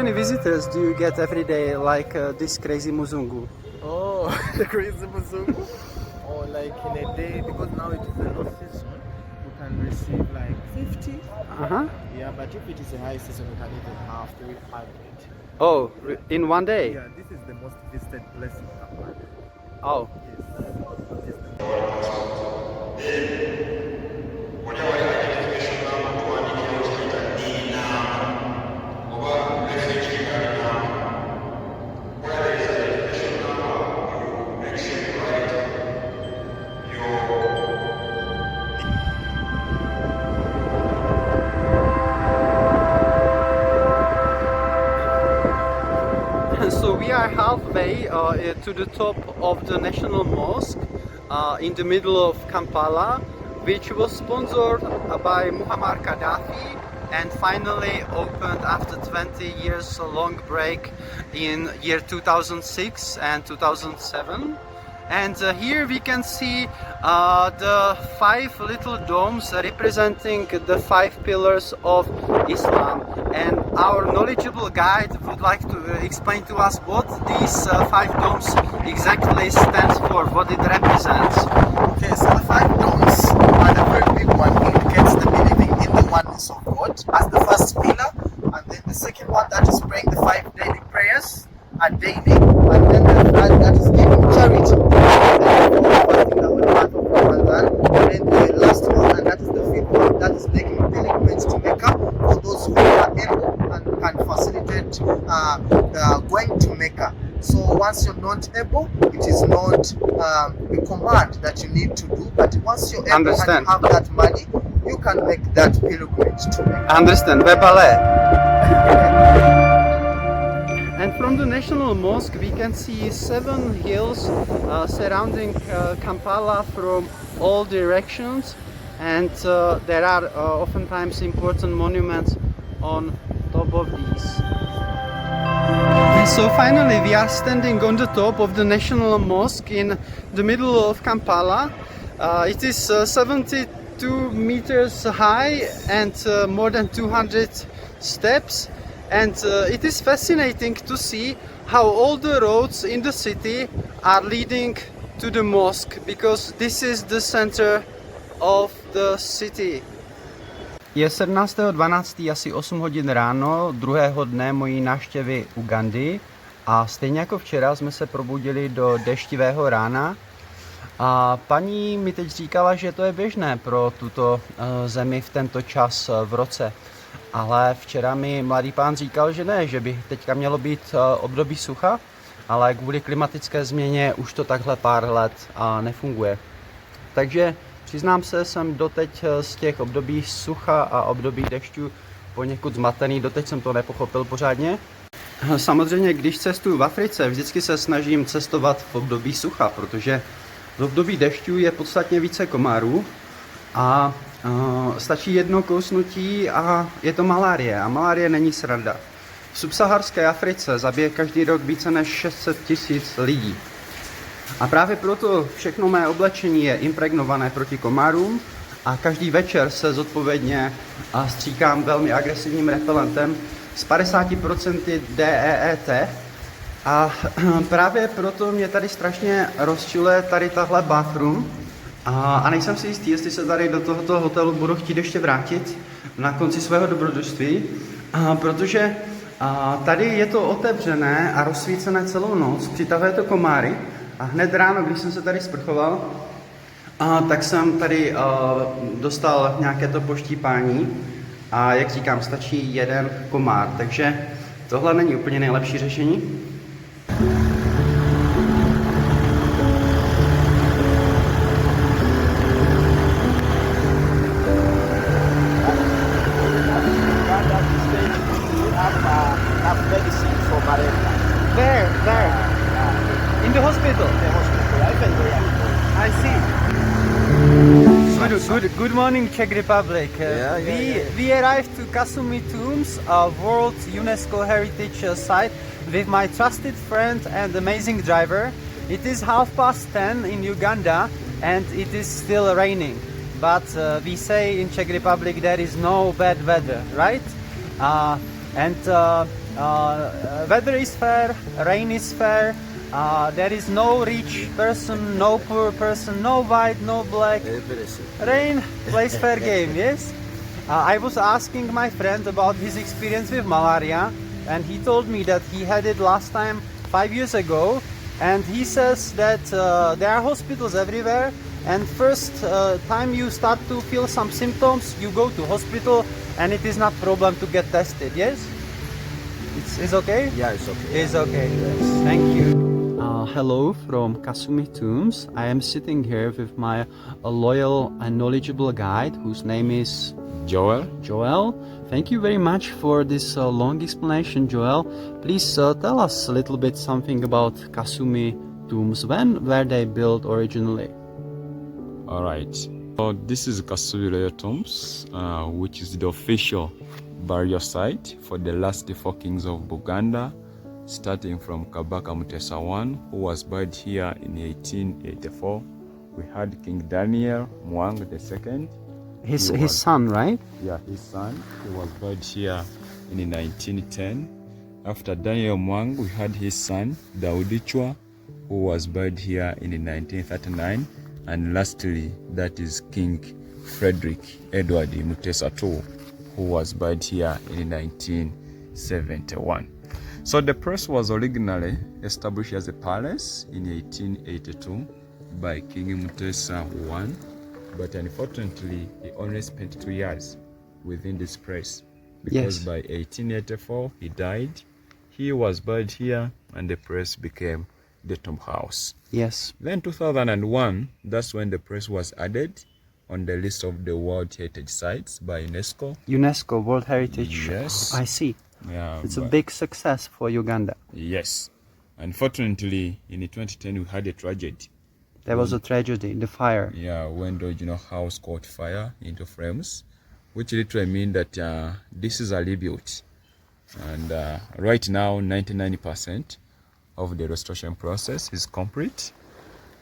many visitors do you get every day, like this crazy Muzungu? Oh, the crazy Muzungu. Or like in a day, because now it is the low season, you can receive like 50. Uh-huh. Yeah, but if it is a high season, you can even have 300. Oh, in one day? Yeah, this is the most visited place in Kampala. Oh. So we are halfway to the top of the National Mosque in the middle of Kampala, which was sponsored by Muammar Gaddafi and finally opened after 20 years long break in year 2006 and 2007. And here we can see the 5 little domes representing the 5 pillars of Islam. And our knowledgeable guide would like to explain to us what these 5 domes exactly stands for, what it represents. Okay, so the 5 domes, the very big one indicates the believing in the oneness of God as the first pillar, and then the second one that is praying the 5 daily prayers daily, and then the third that is giving charity, and then the last one, and that is the fifth one that is making pilgrimage to Mecca for those who are able and can facilitate going to Mecca. So once you're not able, it is not a command that you need to do, but once you're able and you have that money, you can make that pilgrimage to Mecca. Understand, Bebale. And from the National Mosque we can see 7 hills surrounding Kampala from all directions, and there are oftentimes important monuments on top of these. And so finally we are standing on the top of the National Mosque in the middle of Kampala. It is 72 meters high and more than 200 steps. And it is fascinating to see how all the roads in the city are leading to the mosque, because this is the center of the city. Je 17.12. asi 8 hodin ráno druhého dne mojí návštěvy Ugandy a stejně jako včera jsme se probudili do deštivého rána. A paní mi teď říkala, že to je běžné pro tuto zemi v tento čas v roce. Ale včera mi mladý pán říkal, že ne, že by teďka mělo být období sucha, ale kvůli klimatické změně už to takhle pár let nefunguje. Takže přiznám se, jsem doteď z těch období sucha a období dešťu poněkud zmatený, doteď jsem to nepochopil pořádně. Samozřejmě, když cestuju v Africe, vždycky se snažím cestovat v období sucha, protože v období dešťu je podstatně více komárů a stačí jedno kousnutí a je to malárie, a malárie není sranda. V subsaharské Africe zabije každý rok více než 600 000 lidí. A právě proto všechno mé oblečení je impregnované proti komárům a každý večer se zodpovědně stříkám velmi agresivním repelentem s 50% DEET. A právě proto mě tady strašně rozčiluje tady tahle bathroom. A nejsem si jistý, jestli se tady do tohoto hotelu budu chtít ještě vrátit na konci svého dobrodružství, protože tady je to otevřené a rozsvícené celou noc, přitahuje to komáry a hned ráno, když jsem se tady sprchoval, tak jsem tady dostal nějaké to poštípání a jak říkám, stačí jeden komár, takže tohle není úplně nejlepší řešení. There. In the hospital? I see. Good morning, Czech Republic. We arrived to Kasumi Tombs, a World UNESCO Heritage Site, with my trusted friend and amazing driver. It is 10:30 in Uganda and it is still raining. But we say in Czech Republic there is no bad weather, right? and weather is fair, rain is fair. There is no rich person, no poor person, no white, no black. Rain plays fair game, yes? I was asking my friend about his experience with malaria, and he told me that he had it last time 5 years ago, and he says that there are hospitals everywhere, and first time you start to feel some symptoms, you go to hospital, and it is not problem to get tested, yes? It's okay? Yeah, it's okay. It's okay. Thank you. Hello from Kasumi Tombs. I am sitting here with my loyal and knowledgeable guide whose name is Joel? Joel. Thank you very much for this long explanation, Joel. Please tell us a little bit something about Kasumi Tombs. When were they built originally? Alright. So this is Kasumi Royal Tombs, which is the official burial site for the last 4 kings of Buganda, starting from Kabaka Mutesa I, who was buried here in 1884. We had King Daniel Mwang II. His son, right? Yeah, his son. He was buried here in 1910. After Daniel Mwang, we had his son, Daudichwa, who was buried here in 1939. And lastly, that is King Frederick Edward Mutesa II, who was buried here in 1971. So the press was originally established as a palace in 1882 by King Mutesa I, but unfortunately he only spent 2 years within this press, because Yes. by 1884 he died. He was buried here and the press became the tomb house. Yes. Then 2001, that's when the press was added on the list of the World Heritage Sites by UNESCO. UNESCO World Heritage. Yes. I see. Yeah, It's a but- big success for Uganda. Yes. Unfortunately, in 2010 we had a tragedy. There was a tragedy, the fire. Yeah, when the original house caught fire into flames, which literally means that this is a rebuild. And right now, 99% of the restoration process is complete.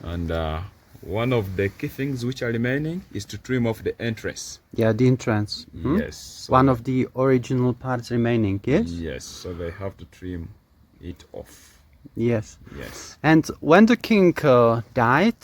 And one of the key things which are remaining is to trim off the entrance. Yeah, the entrance. Yes. So One of the original parts remaining, yes? Yes, so they have to trim it off. Yes. Yes. And when the king died,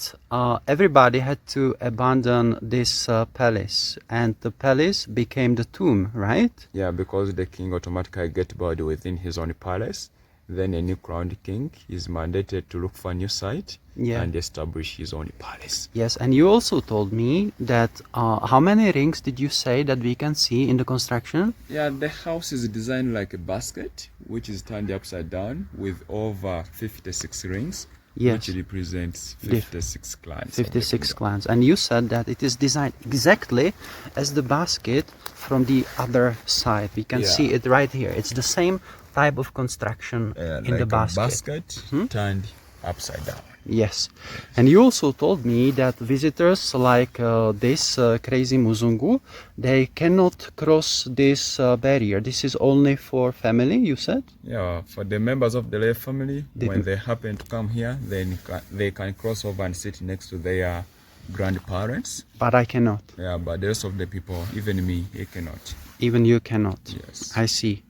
everybody had to abandon this palace, and the palace became the tomb, right? Yeah, because the king automatically get buried within his own palace. Then a new crowned king is mandated to look for a new site Yeah. and establish his own palace. Yes, and you also told me that how many rings did you say that we can see in the construction? Yeah, the house is designed like a basket, which is turned upside down with over 56 rings, Yes. which represents 56 clans. of the 56 kingdom. clans. And you said that it is designed exactly as the basket from the other side. We can Yeah. see it right here. It's the same type of construction in like the a basket. basket turned upside down. Yes. And you also told me that visitors like this crazy Muzungu, they cannot cross this barrier. This is only for family, you said? Yeah, for the members of the royal family, They when do. they happen to come here, then they can cross over and sit next to their grandparents. But I cannot. Yeah, but the rest of the people, even me, I cannot. Even you cannot. Yes. I see.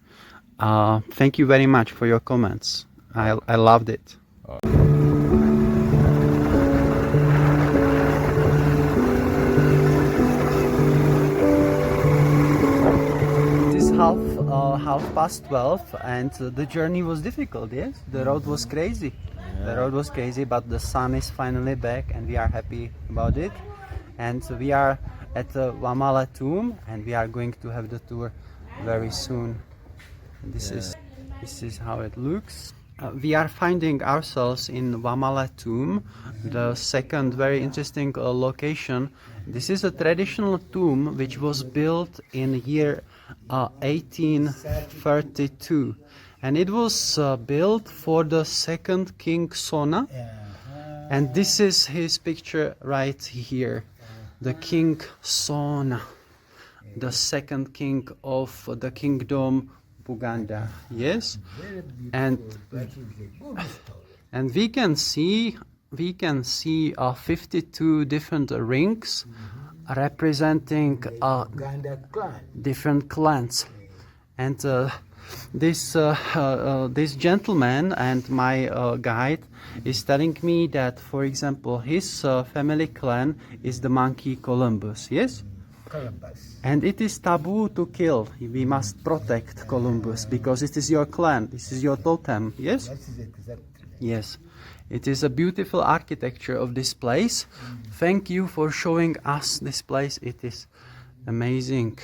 Thank you very much for your comments. I loved it. It is half past 12, and the journey was difficult. Yes, the road was crazy. The road was crazy, but the sun is finally back, and we are happy about it. And we are at the Wamala tomb, and we are going to have the tour very soon. And this is how it looks. We are finding ourselves in Wamala tomb, the second very interesting location. This is a traditional tomb which was built in year 1832, and it was built for the second king Sona. And this is his picture right here, the king Sona, the second king of the kingdom Buganda. Yes, and we can see 52 different rings representing different clans, and this gentleman and my guide is telling me that, for example, his family clan is the monkey Columbus. Yes. Columbus. And it is taboo to kill. We must protect Columbus because it is your clan. This is your totem. Yes. That is exactly. Yes. It is a beautiful architecture of this place. Thank you for showing us this place. It is amazing.